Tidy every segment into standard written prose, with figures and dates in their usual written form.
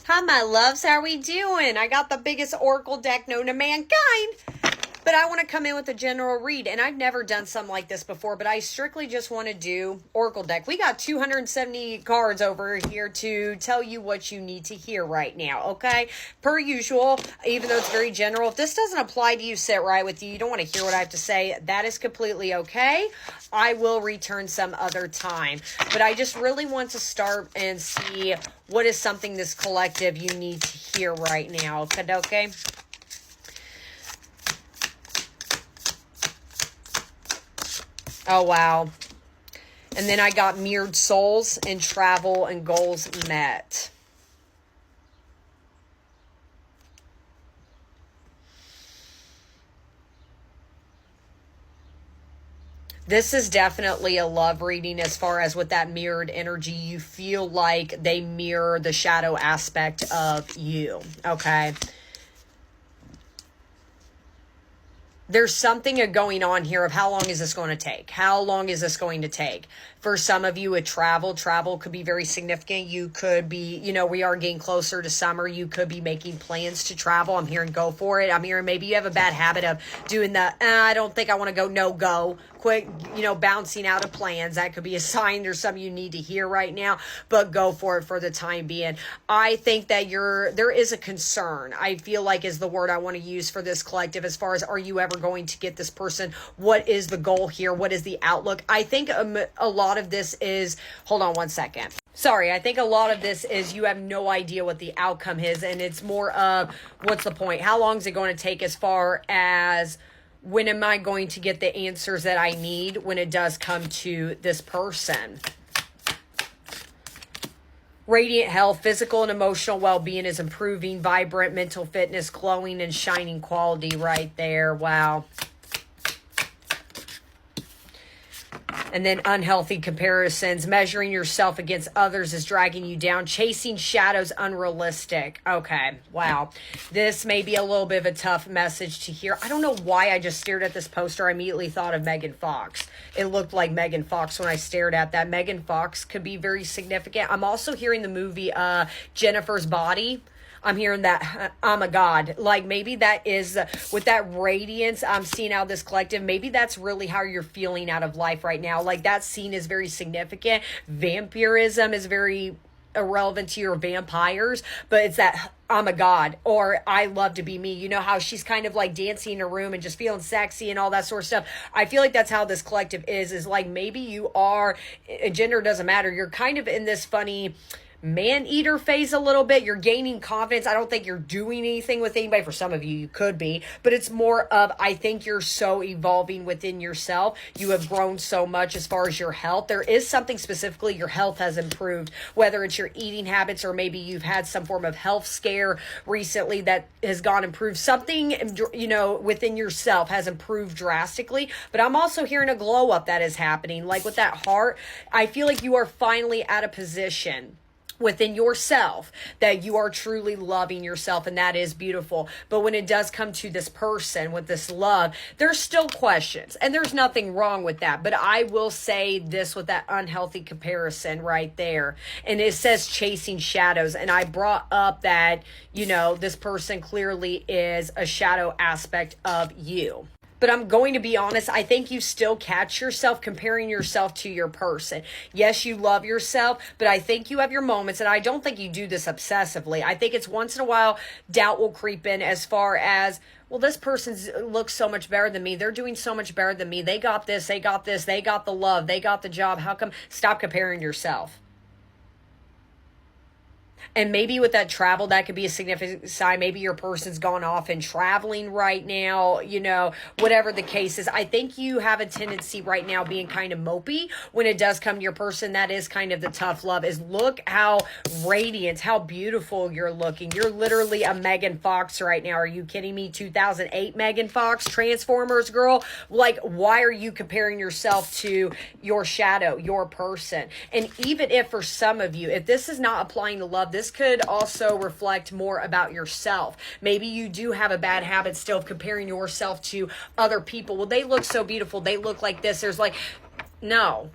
Hi, my loves. How are we doing? I got the biggest oracle deck known to mankind. But I want to come in with a general read, and I've never done something like this before, but I strictly just want to do oracle deck. We got 270 cards over here to tell you what you need to hear right now, okay? Per usual, even though it's very general, if this doesn't apply to you, sit right with you. You don't want to hear what I have to say. That is completely okay. I will return some other time. But I just really want to start and see what is something this collective you need to hear right now, okay? Oh, wow. And then I got mirrored souls and travel and goals met. This is definitely a love reading as far as with that mirrored energy. You feel like they mirror the shadow aspect of you, okay? There's something going on here of how long is this going to take? How long is this going to take? For some of you with travel could be very significant. You could be, we are getting closer to summer. You could be making plans to travel. I'm hearing go for it. I'm hearing maybe you have a bad habit of doing the, I don't think I want to go, no go. Quick, bouncing out of plans. That could be a sign there's something you need to hear right now, but go for it for the time being. I think that there is a concern, I feel like is the word I want to use for this collective, as far as, are you ever going to get this person? What is the goal here? What is the outlook? I think a lot of this is, hold on one second. Sorry, I think a lot of this is you have no idea what the outcome is, and it's more of, what's the point? How long is it going to take, as far as when am I going to get the answers that I need when it does come to this person? Radiant health, physical and emotional well-being is improving, vibrant mental fitness, glowing and shining quality right there. Wow. And then unhealthy comparisons, measuring yourself against others is dragging you down, chasing shadows, unrealistic. Okay, wow. This may be a little bit of a tough message to hear. I don't know why I just stared at this poster. I immediately thought of Megan Fox. It looked like Megan Fox when I stared at that. Megan Fox could be very significant. I'm also hearing the movie Jennifer's Body. I'm hearing that, oh my God, like maybe that is, with that radiance I'm seeing out of this collective, maybe that's really how you're feeling out of life right now. Like that scene is very significant. Vampirism is very irrelevant to your vampires, but it's that, oh my God, or I love to be me. You know how she's kind of like dancing in a room and just feeling sexy and all that sort of stuff. I feel like that's how this collective is like maybe you are, gender doesn't matter. You're kind of in this funny man-eater phase a little bit. You're gaining confidence. I don't think you're doing anything with anybody. For some of you, you could be, but it's more of, I think you're so evolving within yourself. You have grown so much as far as your health. There is something specifically, your health has improved, whether it's your eating habits or maybe you've had some form of health scare recently that has gone improved. Something, within yourself has improved drastically, but I'm also hearing a glow up that is happening. Like with that heart, I feel like you are finally at a position within yourself that you are truly loving yourself, and that is beautiful. But when it does come to this person with this love, there's still questions, and there's nothing wrong with that. But I will say this with that unhealthy comparison right there, and it says chasing shadows, and I brought up that this person clearly is a shadow aspect of you. But I'm going to be honest, I think you still catch yourself comparing yourself to your person. Yes, you love yourself, but I think you have your moments, and I don't think you do this obsessively. I think it's once in a while doubt will creep in, as far as, well, this person looks so much better than me. They're doing so much better than me. They got this, they got this, they got the love, they got the job. How come? Stop comparing yourself. And maybe with that travel, that could be a significant sign. Maybe your person's gone off and traveling right now, whatever the case is. I think you have a tendency right now being kind of mopey when it does come to your person. That is kind of the tough love, is look how radiant, how beautiful you're looking. You're literally a Megan Fox right now. Are you kidding me? 2008 Megan Fox, Transformers girl. Like, why are you comparing yourself to your shadow, your person? And even if for some of you, if this is not applying to love, this could also reflect more about yourself. Maybe you do have a bad habit still of comparing yourself to other people. Well, they look so beautiful. They look like this. There's like, no.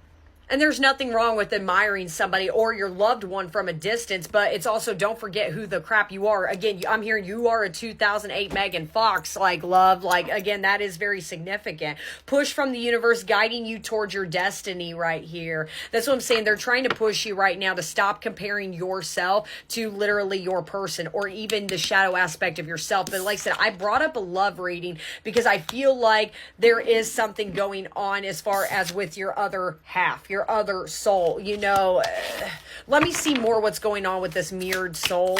And there's nothing wrong with admiring somebody or your loved one from a distance, but it's also, don't forget who the crap you are. Again, I'm hearing you are a 2008 Megan Fox, like, love. Like, again, that is very significant. Push from the universe guiding you towards your destiny right here. That's what I'm saying. They're trying to push you right now to stop comparing yourself to literally your person or even the shadow aspect of yourself. But like I said, I brought up a love reading because I feel like there is something going on as far as with your other half, your other soul. You know, let me see more what's going on with this mirrored soul.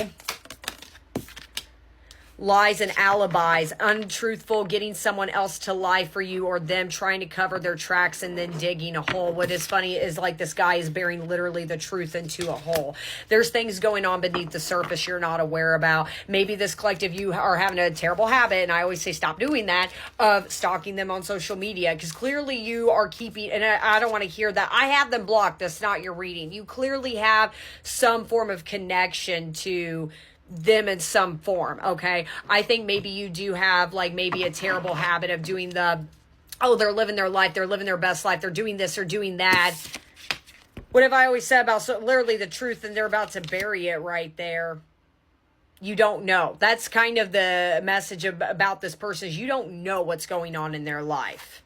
Lies and alibis, untruthful, getting someone else to lie for you or them trying to cover their tracks and then digging a hole. What is funny is like this guy is burying literally the truth into a hole. There's things going on beneath the surface you're not aware about. Maybe this collective, you are having a terrible habit, and I always say stop doing that, of stalking them on social media, because clearly you are keeping, and I don't want to hear that. I have them blocked. That's not your reading. You clearly have some form of connection to them in some form, okay? I think maybe you do have like maybe a terrible habit of doing the, oh, they're living their life, they're living their best life, they're doing this or doing that. What have I always said about so literally the truth, and they're about to bury it right there. You don't know. That's kind of the message about this person, is you don't know what's going on in their life.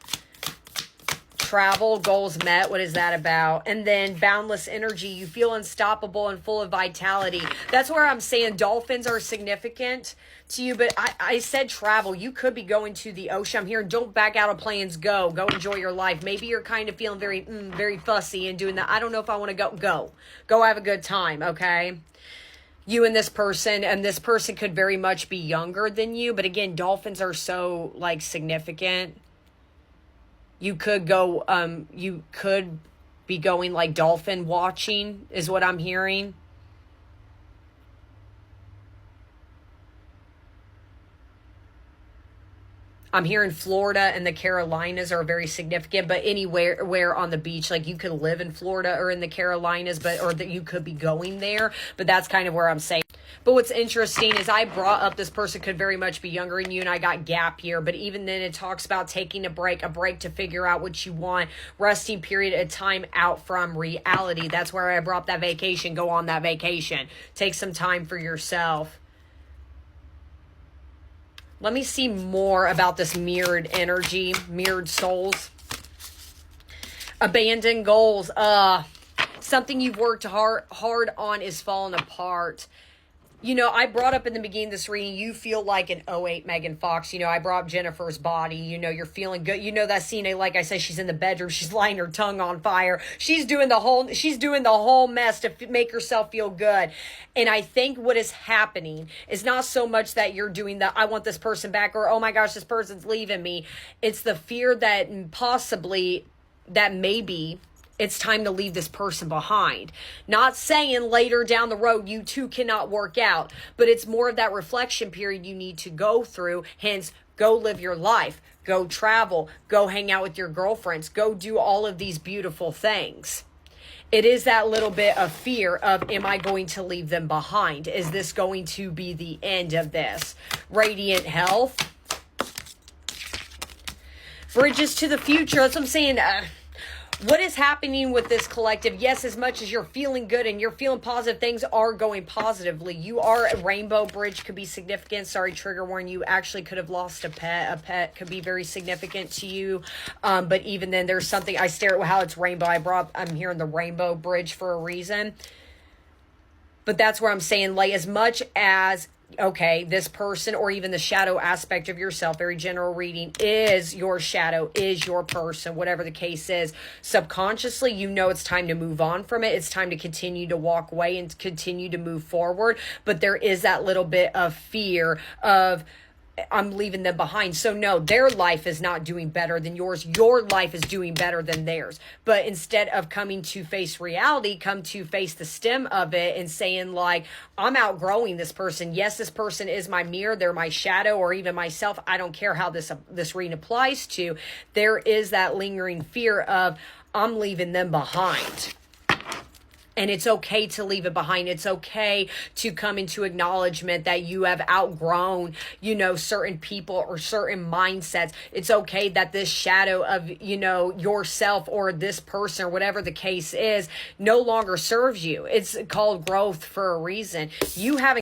Travel, goals met. What is that about? And then boundless energy. You feel unstoppable and full of vitality. That's where I'm saying dolphins are significant to you. But I said travel. You could be going to the ocean. I'm hearing don't back out of plans. Go enjoy your life. Maybe you're kind of feeling very fussy and doing that. I don't know if I want to go have a good time. Okay. You and this person could very much be younger than you. But again, dolphins are so like significant. You could go, you could be going like dolphin watching is what I'm hearing. I'm hearing Florida and the Carolinas are very significant, but anywhere where on the beach, like you could live in Florida or in the Carolinas, or that you could be going there. But that's kind of where I'm saying. But what's interesting is I brought up this person could very much be younger than you, and I got gap year. But even then it talks about taking a break to figure out what you want, resting period, a time out from reality. That's where I brought up that vacation. Go on that vacation. Take some time for yourself. Let me see more about this mirrored energy, mirrored souls. Abandoned goals. Something you've worked hard on is falling apart. You know, I brought up in the beginning of this reading, you feel like an '08 Megan Fox. You know, I brought up Jennifer's body. You know, you're feeling good. You know that scene, like I said, she's in the bedroom. She's lighting her tongue on fire. She's doing the whole mess to make herself feel good. And I think what is happening is not so much that you're doing the, I want this person back, or, oh my gosh, this person's leaving me. It's the fear that possibly, that maybe it's time to leave this person behind. Not saying later down the road you two cannot work out, but it's more of that reflection period you need to go through. Hence, go live your life, go travel, go hang out with your girlfriends, go do all of these beautiful things. It is that little bit of fear of, am I going to leave them behind? Is this going to be the end of this? Radiant health. Bridges to the future. That's what I'm saying. What is happening with this collective? Yes, as much as you're feeling good and you're feeling positive, things are going positively. You are a rainbow bridge, could be significant. Sorry, trigger warning, you actually could have lost a pet. A pet could be very significant to you. But even then, there's something, I stare at how it's rainbow. I'm hearing the rainbow bridge for a reason. But that's where I'm saying, like, as much as, okay, this person or even the shadow aspect of yourself, very general reading, is your shadow, is your person, whatever the case is. Subconsciously, you know it's time to move on from it. It's time to continue to walk away and continue to move forward. But there is that little bit of fear of, I'm leaving them behind. So no, their life is not doing better than yours. Your life is doing better than theirs. But instead of coming to face reality, come to face the stem of it and saying, like, I'm outgrowing this person. Yes, this person is my mirror. They're my shadow, or even myself. I don't care how this reading applies to. There is that lingering fear of, I'm leaving them behind. And it's okay to leave it behind. It's okay to come into acknowledgement that you have outgrown, you know, certain people or certain mindsets. It's okay that this shadow of, you know, yourself or this person or whatever the case is no longer serves you. It's called growth for a reason. You haven't